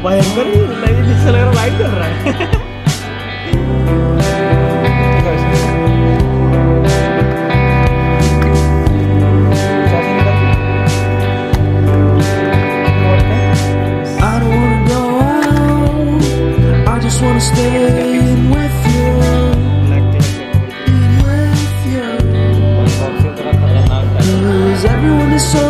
भयंकर लगी दिसायला लागला लाईट कर रहा है Wanna stay with you, with you. 'Cause everyone is so